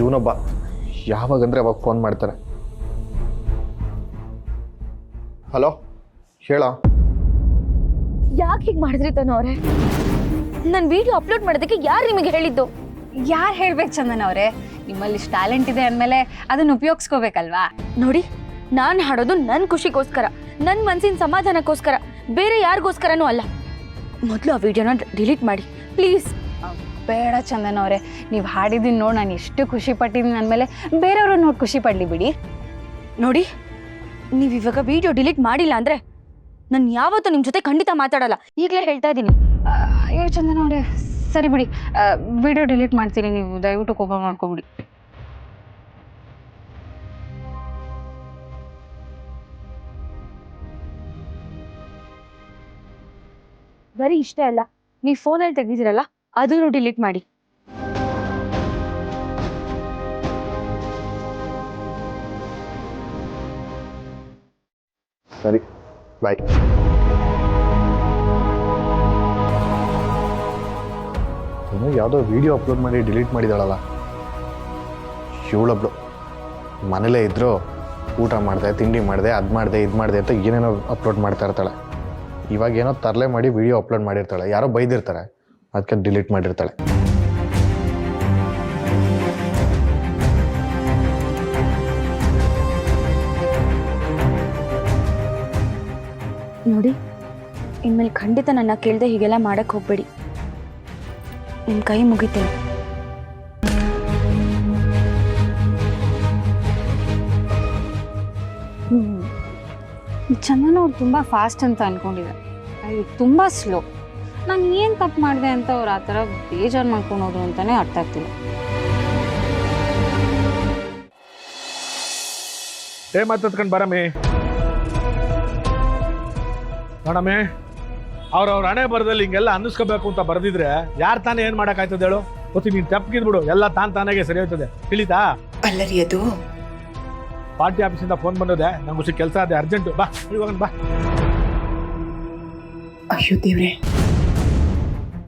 ಇವನೊಬ್ಬ ಯಾವಾಗಂದ್ರೆ ಅವಾಗ ಫೋನ್ ಮಾಡ್ತಾರೆ. ಹಲೋ, ಹೇಳ. ಯಾಕೆ ಹೀಗೆ ಮಾಡಿದ್ರಿ ತನು ಅವರೇ? ನನ್ನ ವಿಡಿಯೋ ಅಪ್ಲೋಡ್ ಮಾಡೋದಕ್ಕೆ ಯಾರು ನಿಮಗೆ ಹೇಳಿದ್ದು? ಯಾರು ಹೇಳ್ಬೇಕು ಚಂದನ್ ಅವರೇ? ನಿಮ್ಮಲ್ಲಿ ಇಷ್ಟು ಟ್ಯಾಲೆಂಟ್ ಇದೆ ಅಂದಮೇಲೆ ಅದನ್ನು ಉಪಯೋಗಿಸ್ಕೋಬೇಕಲ್ವಾ? ನೋಡಿ, ನಾನು ಹಾಡೋದು ನನ್ನ ಖುಷಿಗೋಸ್ಕರ, ನನ್ನ ಮನಸ್ಸಿನ ಸಮಾಧಾನಕ್ಕೋಸ್ಕರ, ಬೇರೆ ಯಾರಿಗೋಸ್ಕರನೂ ಅಲ್ಲ. ಮೊದಲು ಆ ವಿಡಿಯೋನ ಡಿಲೀಟ್ ಮಾಡಿ ಪ್ಲೀಸ್. ಬೇಡ ಚಂದನ್ ಅವರೇ, ನೀವು ಹಾಡಿದ್ದೀನಿ ನೋಡಿ ನಾನು ಎಷ್ಟು ಖುಷಿ ಪಟ್ಟಿದ್ದೀನಿ ಅಂದಮೇಲೆ ಬೇರೆಯವರು ನೋಡಿ ಖುಷಿ ಪಡಲಿ ಬಿಡಿ. ನೋಡಿ, ನೀವು ಇವಾಗ ವಿಡಿಯೋ ಡಿಲೀಟ್ ಮಾಡಿಲ್ಲ ಅಂದರೆ ನಾನು ಯಾವತ್ತೂ ನಿಮ್ಮ ಜೊತೆ ಖಂಡಿತ ಮಾತಾಡಲ್ಲ, ಈಗಲೇ ಹೇಳ್ತಾ ಇದ್ದೀನಿ. ಅಯ್ಯೋ ಚಂದನ್ ಅವರೇ, ಸರಿ ಬಿಡಿ, ವಿಡಿಯೋ ಡಿಲೀಟ್ ಮಾಡ್ತೀನಿ, ನೀವು ದಯವಿಟ್ಟು ಕೋಪ ಮಾಡ್ಕೊಬಿಡಿ. ಬರೀ ಇಷ್ಟೇ ಅಲ್ಲ, ನೀವು ಫೋನಲ್ಲಿ ತೆಗೆದಿರಲ್ಲ ಅದನ್ನು ಡಿಲೀಟ್ ಮಾಡಿ. ಸರಿ, ಬಾಯ್. ಯಾವುದೋ ವಿಡಿಯೋ ಅಪ್ಲೋಡ್ ಮಾಡಿ ಡಿಲೀಟ್ ಮಾಡಿದಾಳಲ್ಲ ಇವಳೊಬ್ಳು. ಮನೇಲೇ ಇದ್ದರೂ ಊಟ ಮಾಡಿದೆ, ತಿಂಡಿ ಮಾಡಿದೆ, ಅದು ಮಾಡಿದೆ, ಇದು ಮಾಡಿದೆ ಅಂತ ಏನೇನೋ ಅಪ್ಲೋಡ್ ಮಾಡ್ತಾ ಇರ್ತಾಳೆ. ಇವಾಗ ಏನೋ ತರಲೆ ಮಾಡಿ ವಿಡಿಯೋ ಅಪ್ಲೋಡ್ ಮಾಡಿರ್ತಾಳೆ, ಯಾರೋ ಬೈದಿರ್ತಾರೆ, ಅದಕ್ಕೆ ಡಿಲೀಟ್ ಮಾಡಿರ್ತಾಳೆ. ನೋಡಿ, ಇನ್ಮೇಲೆ ಖಂಡಿತ ನನ್ನ ಕೇಳದೆ ಹೀಗೆಲ್ಲ ಮಾಡಕ್ಕೆ ಹೋಗ್ಬೇಡಿ. ನಿಮ್ಮ ಕೈ ಮುಗಿತೇನೆ. ಚಂದನ್ ಅವ್ರು ತುಂಬ ಫಾಸ್ಟ್ ಅಂತ ಅನ್ಕೊಂಡಿದ್ದೆ, ತುಂಬ ಸ್ಲೋ. ನಾನು ಏನು ತಪ್ಪು ಮಾಡಿದೆ ಅಂತ ಅವ್ರು ಆ ಥರ ಬೇಜಾರು ಮಾಡ್ಕೊಳೋದು ಅಂತಲೇ ಅರ್ಥ ಆಗ್ತಿಲ್ಲ. ಮಾತಾಡ್ಕೊಂಡು ಬರಮ್ಮಿ ನೋಡಮ್ಮಿ. ಅವ್ರವ್ರ ಹಣೆ ಬರದಲ್ಲಿ ಹಿಂಗೆಲ್ಲ ಅನ್ನಿಸ್ಕೋಬೇಕು ಅಂತ ಬರೆದಿದ್ರೆ ಯಾರು ತಾನೇ ಏನು ಮಾಡೋಕ್ಕಾಯ್ತದೆ ಹೇಳು? ಗೊತ್ತಿ ನೀನು ತಪ್ಪಿದ್ಬಿಡು, ಎಲ್ಲ ತಾನಾಗೆ ಸರಿ ಹೋಗ್ತದೆ, ತಿಳಿತಾ? ಅಲ್ಲರಿ ಅದು ಪಾರ್ಟಿ ಆಫೀಸಿಂದ ಫೋನ್ ಬಂದಿದೆ, ನಂಗೆ ಕೆಲಸ ಇದೆ ಅರ್ಜೆಂಟು, ಬಾ ಇವಾಗ ಬಾ. ಅಯ್ಯೋ ದೇವ್ರೆ,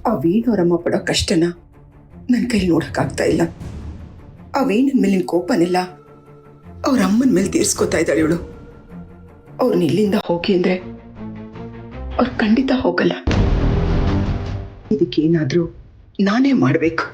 ಆ ವೀಣವರಮ್ಮ ಪಡೋ ಕಷ್ಟನ ನನ್ನ ಕೈಲಿ ನೋಡೋಕ್ಕಾಗ್ತಾ ಇಲ್ಲ. ಆ ವೀಣನ ಮೇಲಿನ ಕೋಪನೆಲ್ಲ ಅವ್ರ ಅಮ್ಮನ ಮೇಲೆ ತೀರ್ಸ್ಕೊತಾ ಇದ್ದಾಳೆ ಇವಳು. ಅವ್ರನ್ನ ಇಲ್ಲಿಂದ ಹೋಗಿ ಅಂದ್ರೆ ಅವ್ರು ಖಂಡಿತ ಹೋಗಲ್ಲ. ಇದಕ್ಕೇನಾದ್ರೂ ನಾನೇ ಮಾಡಬೇಕು.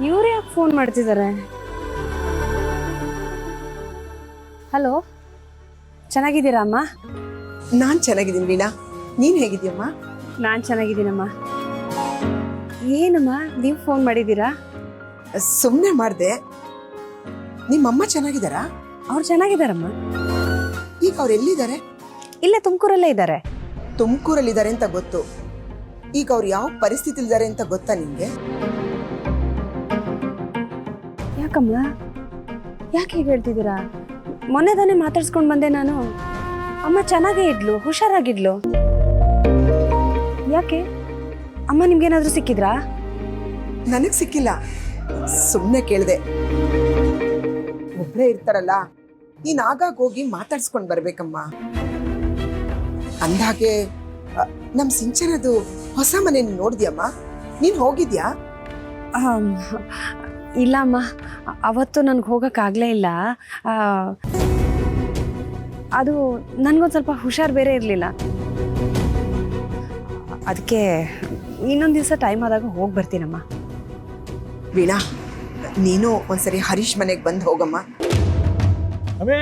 ಇವ್ರು ಯಾಕೆ ಫೋನ್ ಮಾಡ್ತಿದ್ದಾರೆ? ಹಲೋ, ಚೆನ್ನಾಗಿದ್ದೀರಾ ಅಮ್ಮ? ನಾನು ಚೆನ್ನಾಗಿದ್ದೀನಿ ವೀಣಾ, ನೀನು ಹೇಗಿದ್ದೀಯಮ್ಮ? ನಾನು ಚೆನ್ನಾಗಿದ್ದೀನಮ್ಮ. ಏನಮ್ಮ ನೀವು ಫೋನ್ ಮಾಡಿದ್ದೀರಾ? ಸುಮ್ಮನೆ ಮಾಡಿದೆ. ನಿಮ್ಮಮ್ಮ ಚೆನ್ನಾಗಿದ್ದಾರಾ? ಅವ್ರು ಚೆನ್ನಾಗಿದ್ದಾರಮ್ಮ. ಈಗ ಅವ್ರು ಎಲ್ಲಿದ್ದಾರೆ? ಇಲ್ಲೇ ತುಮಕೂರಲ್ಲೇ ಇದ್ದಾರೆ. ತುಮಕೂರಲ್ಲಿದ್ದಾರೆ ಅಂತ ಗೊತ್ತು. ಈಗ ಅವ್ರು ಯಾವ ಪರಿಸ್ಥಿತಿಲಿದ್ದಾರೆ ಅಂತ ಗೊತ್ತಾ ನಿಮಗೆ? ಯಾಕಮ್ಮ, ಯಾಕೆ ಹೀಗೆ ಹೇಳ್ತಿದ್ದೀರಾ? ಮೊನ್ನೆ ತಾನೇ ಮಾತಾಡ್ಸ್ಕೊಂಡು ಬಂದೆ ನಾನು. ಅಮ್ಮ ಚೆನ್ನಾಗೇ ಇದ್ಲು, ಹುಷಾರಾಗಿದ್ಲು. ಯಾಕೆ ಅಮ್ಮ ನಿಮ್ಗೇನಾದ್ರೂ ಸಿಕ್ಕಿದ್ರಾ? ನನಗೆ ಸಿಕ್ಕಿಲ್ಲ, ಸುಮ್ಮನೆ ಕೇಳಿದೆ. ಒಬ್ಬರೇ ಇರ್ತಾರಲ್ಲ, ನೀನು ಆಗಾಗ ಹೋಗಿ ಮಾತಾಡ್ಸ್ಕೊಂಡು ಬರ್ಬೇಕಮ್ಮ. ಅಂದಾಗೆ ನಮ್ಮ ಸಿಂಚನದು ಹೊಸ ಮನೆ ನೋಡಿದ್ಯಮ್ಮ? ನೀನು ಹೋಗಿದ್ಯಾ? ಇಲ್ಲ ಅಮ್ಮ, ಅವತ್ತು ನನಗೆ ಹೋಗೋಕ್ಕಾಗಲೇ ಇಲ್ಲ. ಅದು ನನಗೊಂದು ಸ್ವಲ್ಪ ಹುಷಾರು ಬೇರೆ ಇರಲಿಲ್ಲ, ಅದಕ್ಕೆ ಇನ್ನೊಂದು ದಿವಸ ಟೈಮ್ ಆದಾಗ ಹೋಗಿ ಬರ್ತೀನಮ್ಮ. ವೀಣಾ, ನೀನು ಒಂದ್ಸರಿ ಹರೀಶ್ ಮನೆಗೆ ಬಂದು ಹೋಗಮ್ಮ. ಅಮ್ಮೇ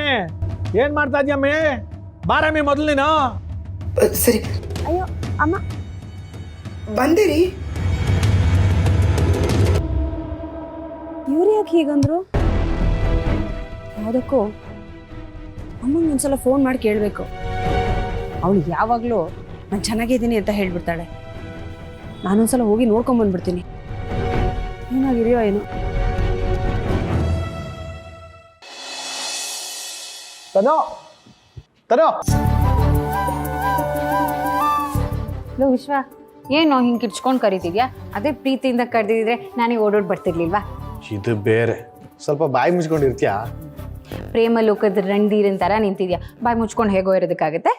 ಏನು ಮಾಡ್ತಾ ಇದೀಯಮ್ಮೇ? ಬಾರಮ್ಮಿ ಮೊದಲು ನೀನು. ಸರಿ. ಅಯ್ಯೋ ಅಮ್ಮ, ಬಂದಿರಿ. ಇವ್ರು ಯಾಕೆ ಹೀಗಂದ್ರು? ಯಾವುದಕ್ಕೂ ಅಮ್ಮಂಗೆ ಒಂದ್ಸಲ ಫೋನ್ ಮಾಡಿ ಕೇಳಬೇಕು. ಅವಳು ಯಾವಾಗಲೂ ನಾನು ಚೆನ್ನಾಗಿದ್ದೀನಿ ಅಂತ ಹೇಳ್ಬಿಡ್ತಾಳೆ. ನಾನೊಂದ್ಸಲ ಹೋಗಿ ನೋಡ್ಕೊಂಬಂದ್ಬಿಡ್ತೀನಿ, ಏನಾಗಿದೆಯೋ ಏನೋ. ತನೋ ತನೋ ಲೋ ವಿಶ್ವ, ಏನು ಹಿಂಗೆ ಕಿರ್ಚ್ಕೊಂಡು ಕರಿತಿದ್ಯಾ? ಅದೇ ಪ್ರೀತಿಯಿಂದ ಕರೆದಿದ್ರೆ ನಾನೇ ಓಡೋಡ್ ಬರ್ತಿರ್ಲಿಲ್ವಾ? ಇದು ಬೇರೆ, ಸ್ವಲ್ಪ ಬಾಯಿ ಮುಚ್ಕೊಂಡಿರ್ತೀಯಾ? ಪ್ರೇಮ ಲೋಕದ ರಣಧೀರನ್ ಥರ ನಿಂತಿದ್ಯಾ, ಬಾಯಿ ಮುಚ್ಕೊಂಡು ಹೇಗೋ ಇರೋದಕ್ಕಾಗತ್ತೆ?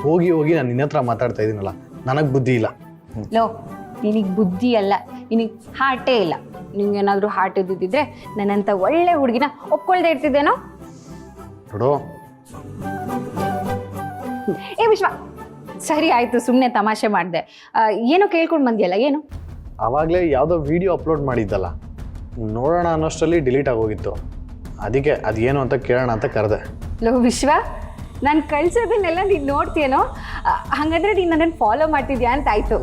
ಹೋಗಿ ಹೋಗಿ ನಾನು ನಿನ್ನ ಹತ್ರ ಮಾತಾಡ್ತಾ ಇದ್ದೀನಲ್ಲ, ನನಗೆ ಬುದ್ಧಿ ಇಲ್ಲ. ಲೋ, ನಿನಗೆ ಬುದ್ಧಿ ಅಲ್ಲ, ನಿನಗೆ ಹಾರ್ಟೇ ಇಲ್ಲ. ನಿಂಗೇನಾದರೂ ಹಾರ್ಟ್ ಇದ್ದಿದ್ದಿದ್ರೆ ನನ್ನಂಥ ಒಳ್ಳೆ ಹುಡುಗಿನ ಒಪ್ಕೊಳ್ದೆ ಇರ್ತಿದ್ದೇನೋ? ನೋಡು, ಏ ವಿಶ್ವ, ಸರಿ ಆಯಿತು, ಸುಮ್ಮನೆ ತಮಾಷೆ ಮಾಡಿದೆ. ಏನೋ ಕೇಳ್ಕೊಂಡು ಬಂದಿಯಲ್ಲ, ಏನು? ಆವಾಗಲೇ ಯಾವುದೋ ವಿಡಿಯೋ ಅಪ್ಲೋಡ್ ಮಾಡಿದ್ದಲ್ಲ, ನೋಡೋಣ ಅನ್ನೋಷ್ಟರಲ್ಲಿ ಡಿಲೀಟ್ ಆಗೋಗಿತ್ತು. ಅದಕ್ಕೆ ಅದೇನು ಅಂತ ಕೇಳೋಣ ಅಂತ ಕರೆದೆ. ಲೋ ವಿಶ್ವ, ನಾನು ಕಳ್ಸೋದನ್ನೆಲ್ಲ ನೀನು ನೋಡ್ತೀಯನೋ? ಹಾಗಾದ್ರೆ ನೀನು ನನ್ನನ್ನು ಫಾಲೋ ಮಾಡ್ತಿದ್ಯಾ ಅಂತ ಆಯಿತು.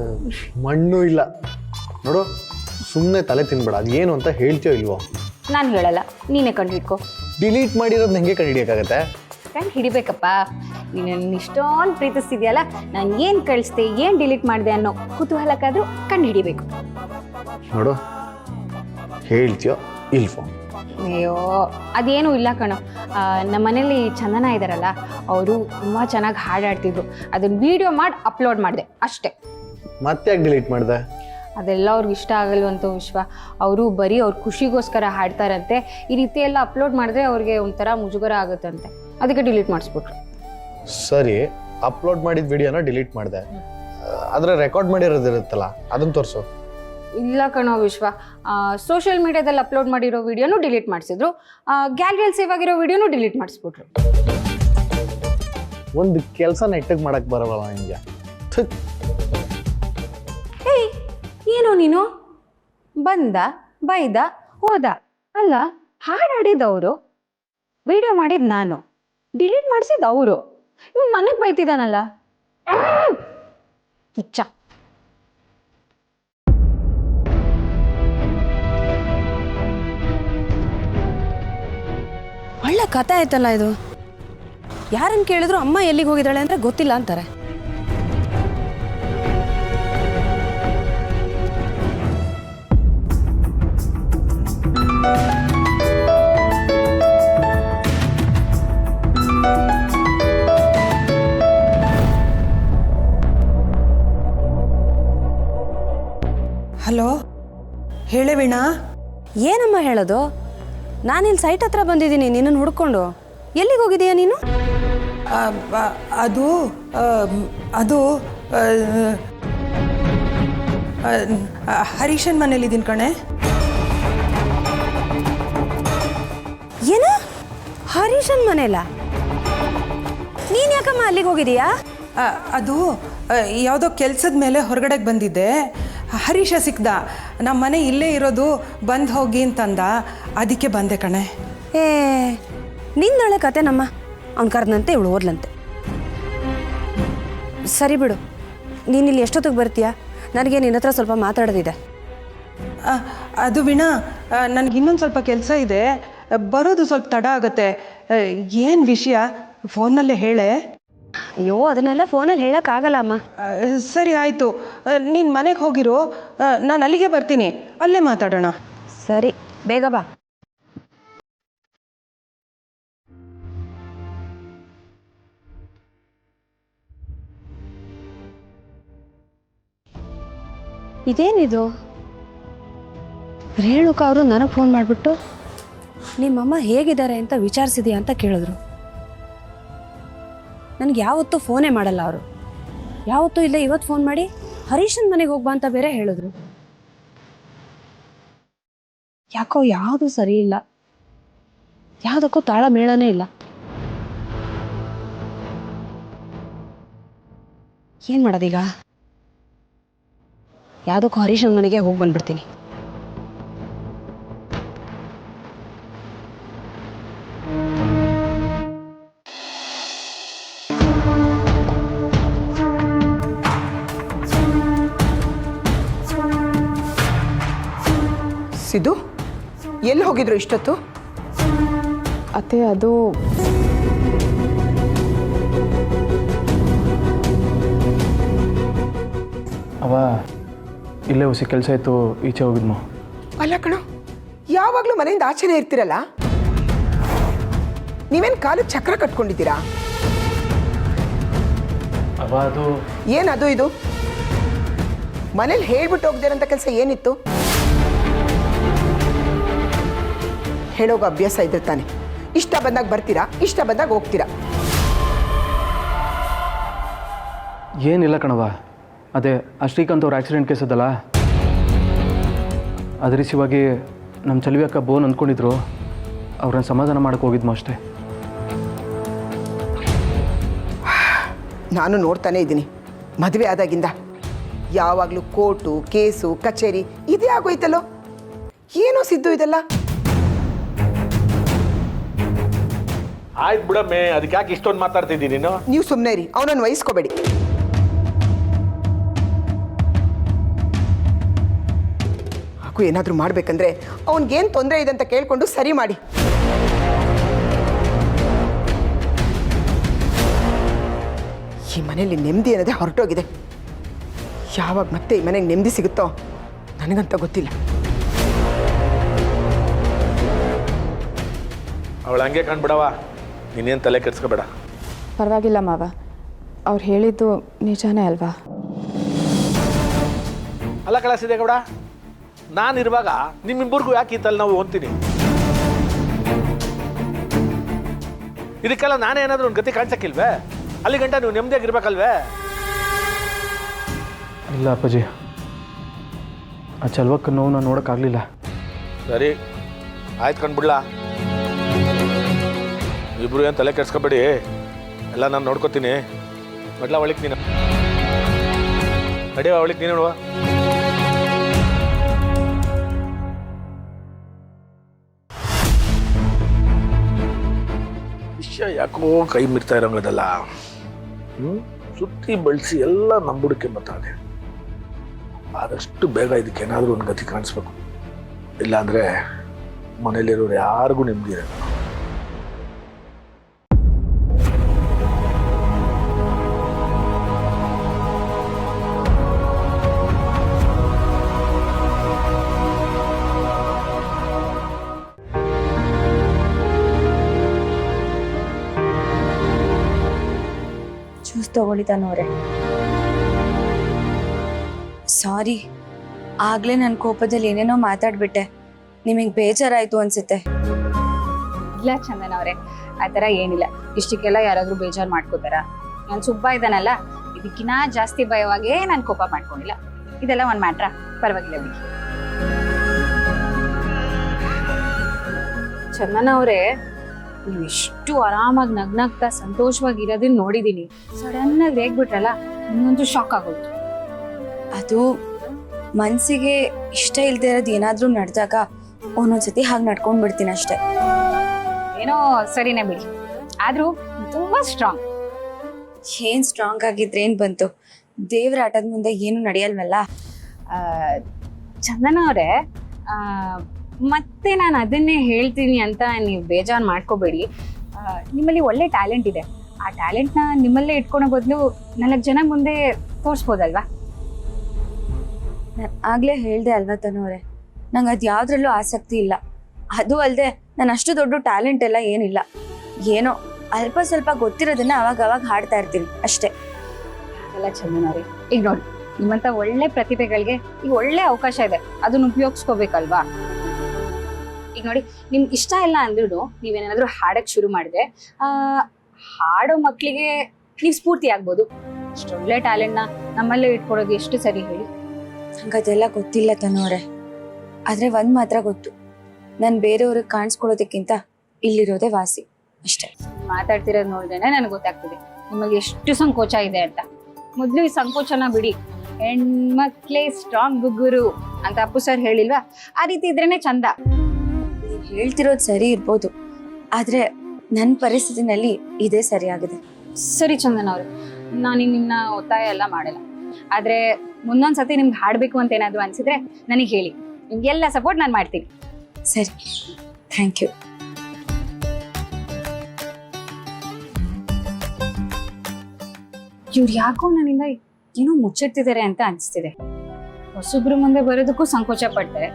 ಮಣ್ಣು ಇಲ್ಲ ನೋಡು, ಸುಮ್ಮನೆ ತಲೆ ತಿನ್ಬೇಡ. ಅದು ಏನು ಅಂತ ಹೇಳ್ತೀಯೋ ಇಲ್ವೋ? ನಾನು ಹೇಳಲ್ಲ, ನೀನೇ ಕಂಡು ಹಿಡ್ಕೊ. ಡಿಲೀಟ್ ಮಾಡಿರೋದು ಹೆಂಗೆ ಕಂಡು ಹಿಡಿಯೋಕ್ಕಾಗತ್ತೆ? ಕಂಡು ಹಿಡಿಬೇಕಪ್ಪ. ನೀನು ನನ್ನ ಇಷ್ಟೊಂದು ಪ್ರೀತಿಸ್ತಿದ್ಯಲ್ಲ, ನಾನು ಏನು ಕಳಿಸ್ದೆ, ಏನು ಡಿಲೀಟ್ ಮಾಡಿದೆ ಅನ್ನೋ ಕುತೂಹಲಕ್ಕಾದರೂ ಕಂಡು ಹಿಡಿಬೇಕು. ನೋಡು, ಹೇಳ್ತೀಯೋ ಇಲ್ವೋ? ಅಯ್ಯೋ, ಅದೇನೂ ಇಲ್ಲ ಕಣೋ. ನಮ್ಮ ಮನೇಲಿ ಚಂದನ ಇದ್ದಾರಲ್ಲ, ಅವರು ತುಂಬ ಚೆನ್ನಾಗಿ ಹಾಡಾಡ್ತಿದ್ರು. ಅದನ್ನು ವಿಡಿಯೋ ಮಾಡಿ ಅಪ್ಲೋಡ್ ಮಾಡಿದೆ ಅಷ್ಟೇ. ಮತ್ತೆ ಯಾಕೆ ಡಿಲೀಟ್ ಮಾಡಿದೆ? ಅದೆಲ್ಲ ಅವ್ರಿಗೆ ಇಷ್ಟ ಆಗಲ್ವಂತ ವಿಶ್ವ. ಅವರು ಬರೀ ಅವ್ರ ಖುಷಿಗೋಸ್ಕರ ಹಾಡ್ತಾರಂತೆ. ಈ ರೀತಿ ಎಲ್ಲ ಅಪ್ಲೋಡ್ ಮಾಡಿದ್ರೆ ಅವ್ರಿಗೆ ಒಂಥರ ಮುಜುಗರ ಆಗುತ್ತಂತೆ, ಅದಕ್ಕೆ ಡಿಲೀಟ್ ಮಾಡಿಸ್ಬಿಟ್ರು. ಸರಿ, ಅಪ್ಲೋಡ್ ಮಾಡಿದ ವಿಡಿಯೋನ ಡಿಲೀಟ್ ಮಾಡಿದೆ, ಆದರೆ ರೆಕಾರ್ಡ್ ಮಾಡಿರೋದಿರುತ್ತಲ್ಲ, ಅದನ್ನು ತೋರಿಸು. ಇಲ್ಲ ಕಣೋ ವಿಶ್ವ, ಸೋಷಿಯಲ್ ಮೀಡಿಯಾದಲ್ಲಿ ಅಪ್ಲೋಡ್ ಮಾಡಿರೋ ವಿಡಿಯೋನು ಡಿಲೀಟ್ ಮಾಡಿಸಿದ್ರು, ಗ್ಯಾಲರಿಯಲ್ಲಿ ಸೇವ್ ಆಗಿರೋ ವಿಡಿಯೋನು ಡಿಲೀಟ್ ಮಾಡಿಸ್ಬಿಟ್ರು. ಒಂದು ಕೆಲಸ ನೆಟ್ಟಗೆ ಮಾಡಕ್ಕೆ ಬರಲ್ಲ ನಿಮಗೆ. ಏಯ್, ಏನೋ ನೀನು ಬಂದ ಬೈದ ಹೋದ ಅಲ್ಲ, ಹಾಡಾಡಿದವರು, ವಿಡಿಯೋ ಮಾಡಿದ್ ನಾನು, ಡಿಲೀಟ್ ಮಾಡಿಸಿದ ಅವರು. ಇವ್ನು ನನಗೆ ಬೈತಿದ್ದಾನಲ್ಲ, ಹುಚ್ಚ. ಒಳ್ಳೆ ಕಥೆ ಆಯ್ತಲ್ಲ ಇದು. ಯಾರನ್ನು ಕೇಳಿದ್ರು ಅಮ್ಮ ಎಲ್ಲಿಗೆ ಹೋಗಿದ್ದಾಳೆ ಅಂದರೆ ಗೊತ್ತಿಲ್ಲ ಅಂತಾರೆ. ಹಲೋ, ಹೇಳೆ ವೀಣಾ. ಏನಮ್ಮ ಹೇಳೋದು? ನಾನಿಲ್ಲಿ ಸೈಟ್ ಹತ್ರ ಬಂದಿದ್ದೀನಿ ನಿನ್ನನ್ನು ಹುಡ್ಕೊಂಡು. ಎಲ್ಲಿಗೆ ಹೋಗಿದೀಯಾ ನೀನು? ಅದು ಅದು ಹರೀಶನ್ ಮನೇಲಿದ್ದೀನಿ ಕಣೆ. ಏನು? ಹರೀಶನ್ ಮನೆಯಲ್ಲ? ನೀನು ಯಾಕಮ್ಮ ಅಲ್ಲಿಗೆ ಹೋಗಿದೀಯಾ? ಅದು ಯಾವುದೋ ಕೆಲಸದ ಮೇಲೆ ಹೊರಗಡೆಗೆ ಬಂದಿದ್ದೆ. ಹರೀಶ ಸಿಕ್ದ. ನಮ್ಮ ಮನೆ ಇಲ್ಲೇ ಇರೋದು, ಬಂದು ಹೋಗಿ ಅಂತಂದ, ಅದಕ್ಕೆ ಬಂದೆ ಕಣೆ. ಏ, ನಿಂದೊಳ್ಳೆ ಕತೆ ನಮ್ಮ. ಅವ್ನು ಕರೆದಂತೆ ಇವಳು ಓದ್ಲಂತೆ. ಸರಿ ಬಿಡು, ನೀನಿಲ್ಲಿ ಎಷ್ಟೊತ್ತಿಗೆ ಬರ್ತೀಯಾ? ನನಗೆ ನಿನ್ನ ಹತ್ರ ಸ್ವಲ್ಪ ಮಾತಾಡೋದಿದೆ. ಅದು ವೀಣಾ, ನನಗೆ ಇನ್ನೊಂದು ಸ್ವಲ್ಪ ಕೆಲಸ ಇದೆ, ಬರೋದು ಸ್ವಲ್ಪ ತಡ ಆಗುತ್ತೆ. ಏನು ವಿಷಯ ಫೋನಲ್ಲೇ ಹೇಳೆ. ಅಯ್ಯೋ, ಅದನ್ನೆಲ್ಲ ಫೋನಲ್ಲಿ ಹೇಳೋಕ್ಕಾಗಲ್ಲ ಅಮ್ಮ. ಸರಿ ಆಯಿತು, ನೀನು ಮನೆಗೆ ಹೋಗಿರು, ನಾನು ಅಲ್ಲಿಗೆ ಬರ್ತೀನಿ, ಅಲ್ಲೇ ಮಾತಾಡೋಣ. ಸರಿ, ಬೇಗ ಬಾ. ಇದೇನಿದು? ರೇಣುಕಾ ಅವರು ನನಗೆ ಫೋನ್ ಮಾಡಿಬಿಟ್ಟು ನಿಮ್ಮಮ್ಮ ಹೇಗಿದ್ದಾರೆ ಅಂತ ವಿಚಾರಿಸಿದೆಯಾ ಅಂತ ಕೇಳಿದ್ರು. ನನಗೆ ಯಾವತ್ತೂ ಫೋನೇ ಮಾಡಲ್ಲ ಅವರು. ಯಾವತ್ತೂ ಇಲ್ಲ, ಇವತ್ತು ಫೋನ್ ಮಾಡಿ ಹರೀಶನ್ ಮನೆಗೆ ಹೋಗ್ಬಾ ಅಂತ ಬೇರೆ ಹೇಳಿದ್ರು. ಯಾಕೋ ಯಾವುದು ಸರಿ ಇಲ್ಲ, ಯಾವುದಕ್ಕೂ ತಾಳ ಮೇಳನೇ ಇಲ್ಲ. ಏನು ಮಾಡೋದೀಗ? ಯಾವುದಕ್ಕೂ ಹರೀಶನ್ ಮನೆಗೆ ಹೋಗಿ ಬಂದ್ಬಿಡ್ತೀನಿ. ಸಿದ್ದು, ಎಲ್ಲಿ ಹೋಗಿದ್ರು ಇಷ್ಟೊತ್ತು? ಅತ್ತೆ, ಅದು ಅವ ಇಲ್ಲೇ ಹೊಸ ಕೆಲಸ ಇತ್ತು, ಈಚೆ ಹೋಗಿದ್ನು. ಅಲ್ಲ ಕಣ, ಯಾವಾಗಲೂ ಮನೆಯಿಂದ ಆಚೆನೇ ಇರ್ತೀರಲ್ಲ, ನೀವೇನು ಕಾಲು ಚಕ್ರ ಕಟ್ಕೊಂಡಿದ್ದೀರಾ? ಕಣವ ಅದು ಏನದು ಇದು ಮನೇಲಿ ಹೇಳ್ಬಿಟ್ಟು ಹೋಗ್ದಿರಂತ ಕೆಲಸ ಏನಿತ್ತು? ಹೇಳೋಗ ಅಭ್ಯಾಸ ಇದ್ರೆ ತಾನೆ ಇಷ್ಟ ಬಂದಾಗ ಬರ್ತೀರಾ, ಇಷ್ಟ ಬಂದಾಗ ಹೋಗ್ತೀರಾ. ಏನಿಲ್ಲ ಕಣವ, ಅದೇ ಆ ಶ್ರೀಕಾಂತ್ ಅವ್ರ ಆಕ್ಸಿಡೆಂಟ್ ಕೇಸ್ ಅದಲ್ಲ, ಅದ್ರ ರೀತಿಯಾಗಿ ನಮ್ಮ ಚಲವಿ ಅಕ್ಕ ಬೋನ್ ಅಂದ್ಕೊಂಡಿದ್ರು, ಅವ್ರನ್ನ ಸಮಾಧಾನ ಮಾಡೋಕೆ ಹೋಗಿದ್ಮೋ ಅಷ್ಟೇ. ನಾನು ನೋಡ್ತಾನೆ ಇದ್ದೀನಿ, ಮದುವೆ ಆದಾಗಿಂದ ಯಾವಾಗಲೂ ಕೋರ್ಟು ಕೇಸು ಕಚೇರಿ ಇದೇ ಆಗೋಯ್ತಲ್ಲೋ. ಏನೋ ಸಿದ್ದು ಇದೆಲ್ಲ. ಆಯ್ತು ಬಿಡಮ್ಮೆ, ಅದಕ್ಕೆ ಯಾಕೆ ಇಷ್ಟೊಂದು ಮಾತಾಡ್ತಿದ್ದೀನಿ ನೀನು? ನೀವು ಸುಮ್ಮನೆ ಇರಿ, ಅವನನ್ನು ವಹಿಸ್ಕೋಬೇಡಿ. ಹಾಗೂ ಏನಾದರೂ ಮಾಡಬೇಕಂದ್ರೆ ಅವನಿಗೇನು ತೊಂದರೆ ಇದೆ ಅಂತ ಕೇಳಿಕೊಂಡು ಸರಿ ಮಾಡಿ. ಈ ಮನೇಲಿ ನೆಮ್ಮದಿ ಅನ್ನೋದೇ ಹೊರಟೋಗಿದೆ. ಯಾವಾಗ ಮತ್ತೆ ಈ ಮನೆಗೆ ನೆಮ್ಮದಿ ಸಿಗುತ್ತೋ ನನಗಂತ ಗೊತ್ತಿಲ್ಲ. ಅವಳು ಹಂಗೆ ಕಂಡ್ಬಿಡವ, ನೀನೇನು ತಲೆ ಕೆಡ್ಸ್ಕೋಬೇಡ. ಪರವಾಗಿಲ್ಲ ಮಾವ, ಅವ್ರು ಹೇಳಿದ್ದು ನಿಜಾನೇ ಅಲ್ವಾ? ಅಲ್ಲ ಕಳಿಸಿದೆ ಗೌಡ, ನಾನಿರುವಾಗ ನಿಮ್ಮಿಬ್ಬರಿಗೂ ಯಾಕೆ ಈ ತಲೆ ನಾವು ಅಂತೀನಿ? ಇದಕ್ಕೆಲ್ಲ ನಾನೇ ಏನಾದರೂ ಒಂದು ಗತಿ ಕಾಣಿಸಕ್ಕಿಲ್ವೇ? ಅಲ್ಲಿ ಗಂಟ ನೀವು ನೆಮ್ಮದಿಯಾಗಿರ್ಬೇಕಲ್ವೇ? ಇಲ್ಲ ಅಪ್ಪಾಜಿ, ಆ ಚಲ್ವಕ್ಕ ನೋವು ನಾನು ನೋಡೋಕ್ಕಾಗಲಿಲ್ಲ. ಸರಿ ಆಯ್ತು ಕಂಡ್ಬಿಡ್ಲಾ, ಇಬ್ರು ಏನು ತಲೆ ಕೆಡ್ಸ್ಕೊಬೇಡಿ, ಎಲ್ಲ ನಾನು ನೋಡ್ಕೋತೀನಿ. ಮೊದಲ ಅವಳಿಗೆ ನೀನು ನಡೆಯುವ, ಅವಳಿಗೆ ನೀನು ನೋಡುವ. ವಿಷಯ ಯಾಕೋ ಕೈ ಮೀರ್ತಾ ಇರೋಂಗದಲ್ಲ. ಸುತ್ತಿ ಬಳಸಿ ಎಲ್ಲ ನಂಬುಡಿಕೆ ಬರ್ತಾನೆ. ಆದಷ್ಟು ಬೇಗ ಇದಕ್ಕೆ ಏನಾದರೂ ಒಂದು ಗತಿ ಕಾಣಿಸ್ಬೇಕು, ಇಲ್ಲಾಂದರೆ ಮನೇಲಿರೋರು ಯಾರಿಗೂ ನೆಮ್ಮದಿ ಇರಲ್ಲ. ಜ್ಯೂಸ್ ತಗೊಳ್ಳಿ ತನ್ನೋರೆ. ಸಾರಿ, ಆಗ್ಲೇ ನನ್ನ ಕೋಪದಲ್ಲಿ ಏನೇನೋ ಮಾತಾಡ್ಬಿಟ್ಟೆ, ನಿಮಗೆ ಬೇಜಾರಾಯ್ತು ಅನ್ಸುತ್ತೆ. ಇಲ್ಲ ಚಂದನ ಅವರೇ, ಆ ಥರ ಏನಿಲ್ಲ. ಇಷ್ಟಕ್ಕೆಲ್ಲ ಯಾರಾದರೂ ಬೇಜಾರು ಮಾಡ್ಕೋತಾರ? ನಾನು ಸುಬ್ಬ ಇದ್ದಾನಲ್ಲ, ಇದಕ್ಕಿನ್ನ ಜಾಸ್ತಿ ಭಯವಾಗೇ ನಾನು ಕೋಪ ಮಾಡ್ಕೊಂಡಿಲ್ಲ. ಇದೆಲ್ಲ ಒಂದು ಮ್ಯಾಟ್ರ, ಪರವಾಗಿಲ್ಲ ಬಿಡಿ. ಚಂದನ ಅವರೇ, ನೀವು ಎಷ್ಟು ಆರಾಮಾಗಿ ನಗ್ನಾಗ್ತಾ ಸಂತೋಷವಾಗಿರೋದನ್ನ ನೋಡಿದೀನಿ. ಸಡನ್ ಆಗಿ ರೇಗ್ಬಿಟ್ರಲ್ಲ, ನಿಮ್ಮಂತೂ ಶಾಕ್ ಆಗೋಯ್ತು. ಅದು ಮನ್ಸಿಗೆ ಇಷ್ಟ ಇಲ್ದೇ ಇರೋದು ಏನಾದ್ರೂ ನಡೆದಾಗ ಒಂದೊಂದ್ಸತಿ ಹಾಗೆ ನಡ್ಕೊಂಡ್ ಬಿಡ್ತೀನಿ ಅಷ್ಟೆ. ಏನೋ ಸರಿನೇ ಬಿಡಿ, ಆದ್ರೂ ತುಂಬಾ ಸ್ಟ್ರಾಂಗ್. ಏನ್ ಸ್ಟ್ರಾಂಗ್ ಆಗಿದ್ರೆ ಏನ್ ಬಂತು, ದೇವ್ರ ಆಟದ ಮುಂದೆ ಏನು ನಡೆಯಲ್ವಲ್ಲ. ಚಂದನ ಅವರೇ, ಮತ್ತೆ ನಾನು ಅದನ್ನೇ ಹೇಳ್ತೀನಿ ಅಂತ ನೀವು ಬೇಜಾರು ಮಾಡ್ಕೋಬೇಡಿ. ನಿಮ್ಮಲ್ಲಿ ಒಳ್ಳೆ ಟ್ಯಾಲೆಂಟ್ ಇದೆ. ಆ ಟ್ಯಾಲೆಂಟ್ನ ನಿಮ್ಮಲ್ಲೇ ಇಟ್ಕೊಳೋ ಬದಲು 4 ಜನ ಮುಂದೆ ತೋರಿಸ್ಬೋದಲ್ವಾ? ನಾನು ಆಗ್ಲೇ ಹೇಳ್ದೆ ಅಲ್ವಾ ತನ್ನೋರೆ, ನಂಗೆ ಅದು ಯಾವ್ದ್ರಲ್ಲೂ ಆಸಕ್ತಿ ಇಲ್ಲ. ಅದು ಅಲ್ಲದೆ ನಾನು ಅಷ್ಟು ದೊಡ್ಡ ಟ್ಯಾಲೆಂಟ್ ಎಲ್ಲ ಏನಿಲ್ಲ. ಏನೋ ಅಲ್ಪ ಸ್ವಲ್ಪ ಗೊತ್ತಿರೋದನ್ನ ಅವಾಗ ಹಾಡ್ತಾ ಇರ್ತೀನಿ ಅಷ್ಟೇ. ಎಲ್ಲ ಚಂದನವ್ರಿ, ಈಗ ನೋಡಿ, ನಿಮ್ಮಂತ ಒಳ್ಳೆ ಪ್ರತಿಭೆಗಳಿಗೆ ಈಗ ಒಳ್ಳೆ ಅವಕಾಶ ಇದೆ, ಅದನ್ನ ಉಪಯೋಗಿಸ್ಕೋಬೇಕಲ್ವಾ? ಈಗ ನೋಡಿ, ನಿಮ್ಗೆ ಇಷ್ಟ ಇಲ್ಲ ಅಂದ್ರೂ ನೀವೇನಾದ್ರೂ ಹಾಡಕ್ ಶುರು ಮಾಡಿದ್ರೆ ಹಾಡೋ ಮಕ್ಕಳಿಗೆ ನೀವು ಸ್ಫೂರ್ತಿ ಆಗ್ಬೋದು. ಅಷ್ಟೊಳ್ಳೆ ಟ್ಯಾಲೆಂಟ್ನ ನಮ್ಮಲ್ಲೇ ಇಟ್ಕೊಡೋದು ಎಷ್ಟು ಸರಿ ಹೇಳಿ? ನಂಗೆ ಅದೆಲ್ಲ ಗೊತ್ತಿಲ್ಲ ತನ್ನೋರೆ, ಆದ್ರೆ ಒಂದ್ ಮಾತ್ರ ಗೊತ್ತು, ನಾನು ಬೇರೆಯವ್ರಿಗೆ ಕಾಣಿಸ್ಕೊಳ್ಳೋದಕ್ಕಿಂತ ಇಲ್ಲಿರೋದೇ ವಾಸಿ ಅಷ್ಟೇ. ಮಾತಾಡ್ತಿರೋದು ನೋಡಿದ್ರೆ ನನಗೆ ಗೊತ್ತಾಗ್ತಿದೆ ನಿಮಗೆ ಎಷ್ಟು ಸಂಕೋಚ ಇದೆ ಅಂತ. ಮೊದಲು ಈ ಸಂಕೋಚನ ಬಿಡಿ. ಹೆಣ್ಮಕ್ಳೇ ಸ್ಟ್ರಾಂಗ್ ಗುಗ್ಗುರು ಅಂತ ಅಪ್ಪು ಸರ್ ಹೇಳಿಲ್ವಾ? ಆ ರೀತಿ ಇದ್ರೇನೆ ಚಂದ. ನೀವ್ ಹೇಳ್ತಿರೋದು ಸರಿ ಇರ್ಬೋದು, ಆದ್ರೆ ನನ್ನ ಪರಿಸ್ಥಿತಿನಲ್ಲಿ ಇದೇ ಸರಿಯಾಗಿದೆ. ಸರಿ ಚಂದನ ಅವ್ರೆ, ನಾನು ನಿಮ್ಮನ್ನ ಒತ್ತಾಯ ಎಲ್ಲ ಮಾಡಲ್ಲ. ಆದ್ರೆ ಮುಂದೊಂದ್ಸತಿ ನಿಮ್ಗೆ ಹಾಡ್ಬೇಕು ಅಂತ ಏನಾದ್ರು ಅನ್ಸಿದ್ರೆ ನನಗೆ ಹೇಳಿ, ನಿಮ್ಗೆಲ್ಲ ಸಪೋರ್ಟ್ ನಾನು ಮಾಡ್ತೀನಿ. ಸರಿ, ಥ್ಯಾಂಕ್ ಯು. ಇವ್ರು ಯಾಕೋ ನನ್ನಿಂದ ಏನೋ ಮುಚ್ಚಿಡ್ತಿದ್ದಾರೆ ಅಂತ ಅನಿಸ್ತಿದೆ. ಹೊಸಬ್ರು ಮುಂದೆ ಬರೋದಕ್ಕೂ ಸಂಕೋಚ ಪಡ್ತಾರೆ,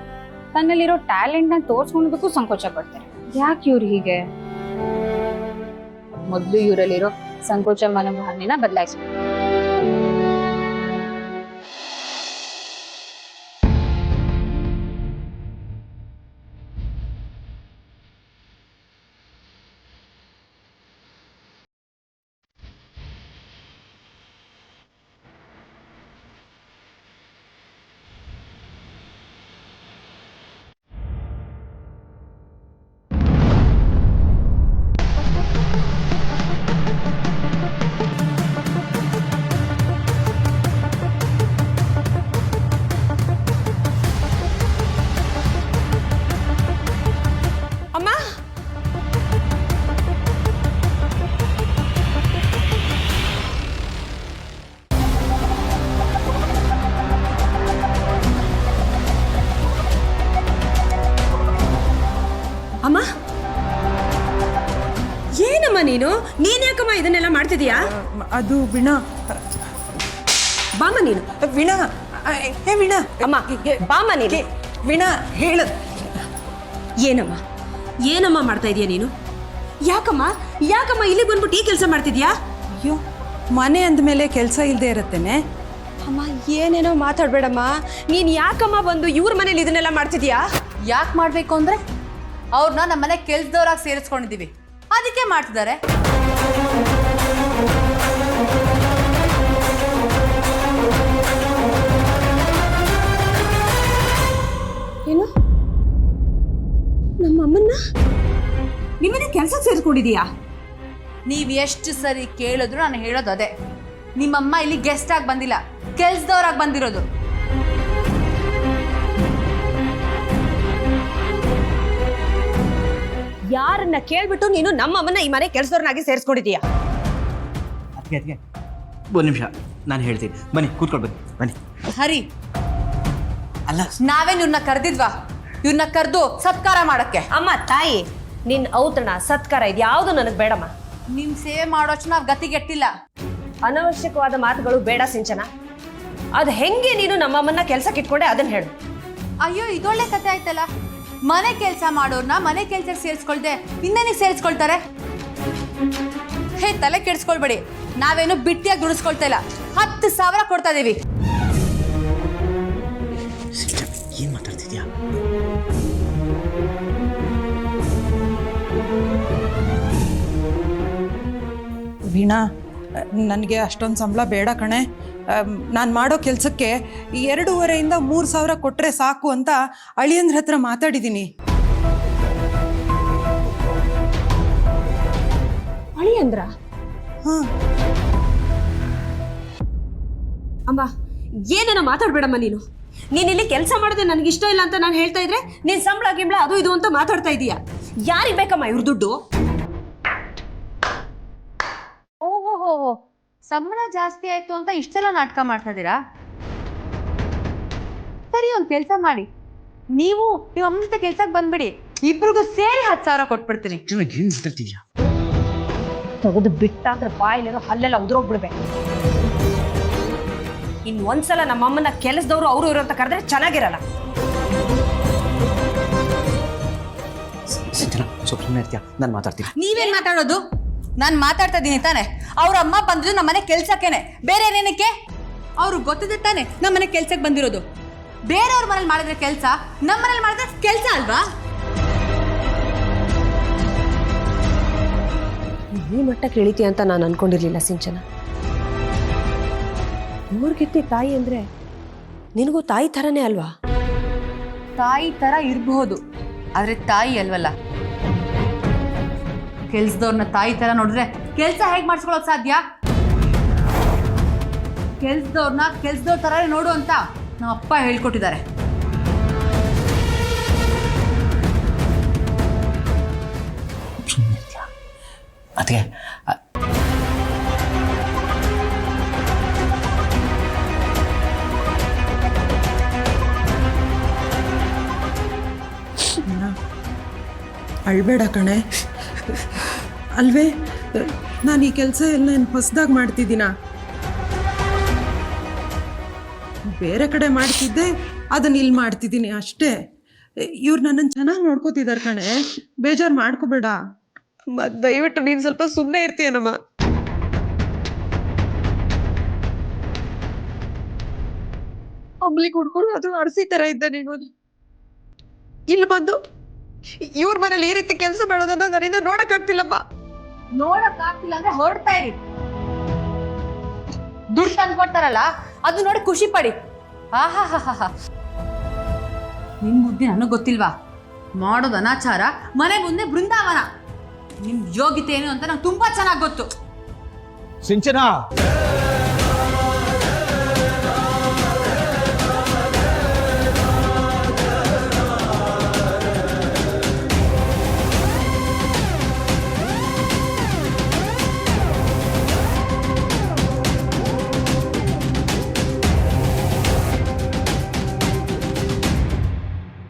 ತನ್ನಲ್ಲಿರೋ ಟ್ಯಾಲೆಂಟ್ ನ ತೋರ್ಸ್ಕೊಳೋದಕ್ಕೂ ಸಂಕೋಚ ಪಡ್ತಾರೆ. ಯಾಕೆ ಇವ್ರು ಹೀಗೆ? ಮೊದ್ಲು ಇವರಲ್ಲಿರೋ ಸಂಕೋಚ ಮನೋಭಾವನೆನ ಬದಲಾಯಿಸ್ಬೇಕು. ಅಮ್ಮ ಅಮ್ಮ ಏನಮ್ಮ ನೀನು ಯಾಕಮ್ಮ ಇದನ್ನೆಲ್ಲ ಮಾಡ್ತಿದೀಯಾ? ಅದು ವೀಣಾ ಬಾಮ ನೀನು. ವೀಣಾ ಹೇ ವೀಣಾ ಅಮ್ಮ ಬಾಮ ನೀನು. ವೀಣಾ ಹೇಳ. ಏನಮ್ಮ ಮಾಡ್ತಾ ಇದೀಯ ನೀನು? ಯಾಕಮ್ಮ ಇಲ್ಲಿಗೆ ಬಂದ್ಬಿಟ್ಟು ಈ ಕೆಲಸ ಮಾಡ್ತಿದ್ಯಾ? ಅಯ್ಯೋ ಮನೆ ಅಂದಮೇಲೆ ಕೆಲಸ ಇಲ್ಲದೆ ಇರುತ್ತೇನೆ. ಅಮ್ಮ ಏನೇನೋ ಮಾತಾಡ್ಬೇಡಮ್ಮ. ನೀನ್ ಯಾಕಮ್ಮ ಬಂದು ಇವ್ರ ಮನೇಲಿ ಇದನ್ನೆಲ್ಲ ಮಾಡ್ತಿದ್ಯಾ? ಯಾಕೆ ಮಾಡಬೇಕು ಅಂದರೆ ಅವ್ರನ್ನ ನಮ್ಮ ಮನೆ ಕೆಲ್ಸದವ್ರಾಗಿ ಸೇರಿಸ್ಕೊಂಡಿದ್ದೀವಿ, ಅದಕ್ಕೆ ಮಾಡ್ತಿದ್ದಾರೆ. ಏನು ನಮ್ಮಮ್ಮನ್ನ ನಿಮ್ಮನೆ ಕೆಲ್ಸಕ್ಕೆ ಸೇರಿಸ್ಕೊಂಡಿದೀಯಾ? ನೀವು ಎಷ್ಟು ಸರಿ ಕೇಳಿದ್ರು ನಾನು ಹೇಳೋದು ಅದೇ. ನಿಮ್ಮಮ್ಮ ಇಲ್ಲಿ ಗೆಸ್ಟ್ ಆಗಿ ಬಂದಿಲ್ಲ, ಕೆಲ್ಸದವ್ರಾಗಿ ಬಂದಿರೋದು. ಯಾರನ್ನ ಕೇಳ್ಬಿಟ್ಟು ನೀನು ನಮ್ಮಮ್ಮನ್ನ ಈ ಮನೆ ಕೆಲ್ಸದವ್ರನ್ನಾಗಿ ಸೇರಿಸ್ಕೊಂಡಿದೀಯಾ? ಅದಕ್ಕೆ ಒಂದು ನಿಮಿಷ ನಾನು ಹೇಳ್ತೀನಿ. ಬನ್ನಿ ಕೂತ್ಕೊಂಡು ಬನ್ನಿ. ಹರಿ, ಅಲ್ಲ ನಾವೇನು ಇವ್ರನ್ನ ಕರೆದಿದ್ವಾ? ಇವ್ರನ್ನ ಕರೆದು ಸತ್ಕಾರ ಮಾಡಕ್ಕೆ. ಅಮ್ಮ ತಾಯಿ, ನಿನ್ ಔತಣ ಸತ್ಕಾರ ಇದ್ಯಾವುದು ನನಗೆ ಬೇಡಮ್ಮ. ನಿಮ್ ಸೇವೆ ಮಾಡೋಷ್ಟು ನಾವು ಗತಿಗೆಟ್ಟಿಲ್ಲ. ಅನವಶ್ಯಕವಾದ ಮಾತುಗಳು ಬೇಡ ಸಿಂಚನ. ಅದು ಹೆಂಗೆ ನೀನು ನಮ್ಮಮ್ಮನ್ನ ಕೆಲ್ಸಕ್ಕೆ ಇಟ್ಕೊಂಡೆ ಅದನ್ನ ಹೇಳು. ಅಯ್ಯೋ, ಇದೊಳ್ಳೆ ಕತೆ ಆಯ್ತಲ್ಲ. ಮನೆ ಕೆಲಸ ಮಾಡೋರ್ನ ಮನೆ ಕೆಲ್ಸಕ್ಕೆ ಸೇರಿಸ್ಕೊಳ್ದೆ ಇನ್ನೇನಿಗೆ ಸೇರಿಸ್ಕೊಳ್ತಾರೆ? ಹೇ, ತಲೆ ಕೆಡಿಸ್ಕೊಳ್ಬೇಡಿ. ನಾವೇನು ಬಿಟ್ಟಿಯಾಗಿ ದುಡಿಸ್ಕೊಳ್ತಾ ಇಲ್ಲ. 10,000 ಕೊಡ್ತಾ ಇದೀವಿ. ಏನು ಮಾತಾಡ್ತಿದ್ಯಾ? ವೀಣಾ ನನಗೆ ಅಷ್ಟೊಂದು ಸಂಬಳ ಬೇಡ ಕಣೆ. ನಾನು ಮಾಡೋ ಕೆಲಸಕ್ಕೆ 2,500 3,000 ಕೊಟ್ಟರೆ ಸಾಕು ಅಂತ ಅಳಿಯಂದ್ರ ಹತ್ರ ಮಾತಾಡಿದ್ದೀನಿ. ಅಳಿಯಂದ್ರ? ಹಾಂ ಅಮ್ಮ ಏನೇನೋ ಮಾತಾಡ್ಬೇಡಮ್ಮ ನೀನು. ನೀನ್ ಇಲ್ಲಿ ಕೆಲಸ ಮಾಡೋದೇ ನನಗೆ ಇಷ್ಟ ಇಲ್ಲ ಅಂತ ನಾನು ಹೇಳ್ತಾ ಇದ್ರೆ ನೀನ್ ಸಂಬಳ ಗಿಂಬಳ ಅದು ಇದು ಅಂತ ಮಾತಾಡ್ತಾ ಇದೀಯಾ. ಯಾರಿಗೆ ಬೇಕಮ್ಮ ಇವ್ರ ದುಡ್ಡು? ಓಹೋ, ಸಂಬಳ ಜಾಸ್ತಿ ಆಯ್ತು ಅಂತ ಇಷ್ಟೆಲ್ಲ ನಾಟಕ ಮಾಡ್ತಾ ಇದ್ದೀರಾ? ಸರಿ, ಒಂದು ಕೆಲಸ ಮಾಡಿ. ನೀವು ನಿಮ್ಮ ಅಮ್ಮ ಜೊತೆ ಕೆಲ್ಸಕ್ಕೆ ಬಂದ್ಬಿಡಿ. ಇಬ್ರಿಗೂ ಸೇರಿ 10,000 ಕೊಟ್ಬಿಡ್ತೀನಿ. ಏನು ಮಾತಾಡ್ತಿದ್ಯಾ? ತೆಗೆದು ಬಿಟ್ಟ ಅಂದ್ರೆ ಬಾಯಿಲಿರೋ ಹಲ್ಲೆಲ್ಲ ಉದುರೋಗ್ಬಿಡ್ಬೇಕು. ಇನ್ ಒಂದ್ಸಲ ನಮ್ಮಮ್ಮನ ಕೆಲಸದವರು ಅವರು ಇರೋ ಅಂತ ಕರೆದ್ರೆ ಚೆನ್ನಾಗಿರಲ್ಲ. ಸ್ವಲ್ಪ ಸುಮ್ಮನೆ ಇರ್ತೀಯಾ? ನಾನು ಮಾತಾಡ್ತೀನಿ. ನೀವೇನ್ ಮಾತಾಡೋದು? ನಾನು ಮಾತಾಡ್ತಾ ಇದ್ದೀನಿ ತಾನೆ. ಅವ್ರ ಅಮ್ಮ ಬಂದಿದ್ದು ನಮ್ಮ ಮನೆ ಕೆಲ್ಸಕ್ಕೇನೆ, ಬೇರೆ ಏನೇನಕ್ಕೆ? ಅವ್ರು ಗೊತ್ತಿದೆ ತಾನೆ ನಮ್ಮ ಮನೆ ಕೆಲ್ಸಕ್ಕೆ ಬಂದಿರೋದು. ಬೇರೆಯವ್ರ ಮನೇಲಿ ಮಾಡಿದ್ರೆ ಕೆಲಸ, ನಮ್ಮ ಮನೇಲಿ ಮಾಡಿದ್ರೆ ಕೆಲಸ ಅಲ್ವಾ? ಈ ಮಟ್ಟಕ್ಕೆ ಇಳಿತಿ ಅಂತ ನಾನು ಅನ್ಕೊಂಡಿರ್ಲಿಲ್ಲ ಸಿಂಚನ. ಊರ್ಗಿತ್ತಿ ತಾಯಿ ಅಂದ್ರೆ ನಿನಗೂ ತಾಯಿ ಥರನೇ ಅಲ್ವಾ? ತಾಯಿ ತರ ಇರಬಹುದು, ಆದ್ರೆ ತಾಯಿ ಅಲ್ವಲ್ಲ. ಕೆಲ್ಸದವ್ರನ್ನ ತಾಯಿ ತರ ನೋಡಿದ್ರೆ ಕೆಲ್ಸ ಹೇಗ್ ಮಾಡಿಸ್ಕೊಳ್ಳೋಕ್ ಸಾಧ್ಯ? ಕೆಲ್ಸದವ್ರನ್ನ ಕೆಲ್ಸದವ್ರ ತರನೇ ನೋಡು ಅಂತ ನಮ್ಮ ಅಪ್ಪ ಹೇಳ್ಕೊಟ್ಟಿದ್ದಾರೆ. ಅದಕ್ಕೆ ಅಳ್ಬೇಡ ಕಣೆ. ಅಲ್ವೇ, ನಾನು ಈ ಕೆಲಸ ಎಲ್ಲ ಏನು ಹೊಸದಾಗಿ ಮಾಡ್ತಿದ್ದೀನ? ಬೇರೆ ಕಡೆ ಮಾಡ್ತಿದ್ದೆ, ಅದನ್ನ ಇಲ್ಲಿ ಮಾಡ್ತಿದ್ದೀನಿ ಅಷ್ಟೇ. ಇವ್ರು ನನ್ನನ್ನು ಚೆನ್ನಾಗಿ ನೋಡ್ಕೋತಿದ್ದಾರೆ ಕಣೆ, ಬೇಜಾರು ಮಾಡ್ಕೋಬೇಡ. ದಯವಿಟ್ಟು ನೀನು ಸ್ವಲ್ಪ ಸುಮ್ಮನೆ ಇರ್ತೀಯನಮ್ಮ. ಅಂಬ್ಲಿಗೆ ಹುಡ್ಕೊಂಡು ಅದು ಅರಸಿ ತರ ಇದ್ದ ನೀನು ಇಲ್ಲಿ ಬಂದು ಇವ್ರ ಮನೇಲಿ ಈ ರೀತಿ ಕೆಲಸ ಮಾಡೋದನ್ನ ನನ್ನಿಂದ ನೋಡಕ್ಕಾಗ್ತಿಲ್ಲಪ್ಪ. ನೋಡಕ್ಕಾಗ್ತಿಲ್ಲ ಅಂದ್ರೆ ಹೊರಡ್ತಾ ಇರಿ. ದುಡ್ಡು ತಂದು ಕೊಡ್ತಾರಲ್ಲ ಅದು ನೋಡಿ ಖುಷಿ ಪಡಿ. ಆಹಾ ನಿಮ್ ಬುದ್ಧಿ ನನಗ್ ಗೊತ್ತಿಲ್ವಾ? ಮಾಡೋದು ಅನಾಚಾರ, ಮನೆ ಮುಂದೆ ಬೃಂದಾವನ. ನಿಮ್ ಯೋಗ್ಯತೆ ಏನು ಅಂತ ನಂಗೆ ತುಂಬಾ ಚೆನ್ನಾಗಿ ಗೊತ್ತು. ಸಿಂಚನ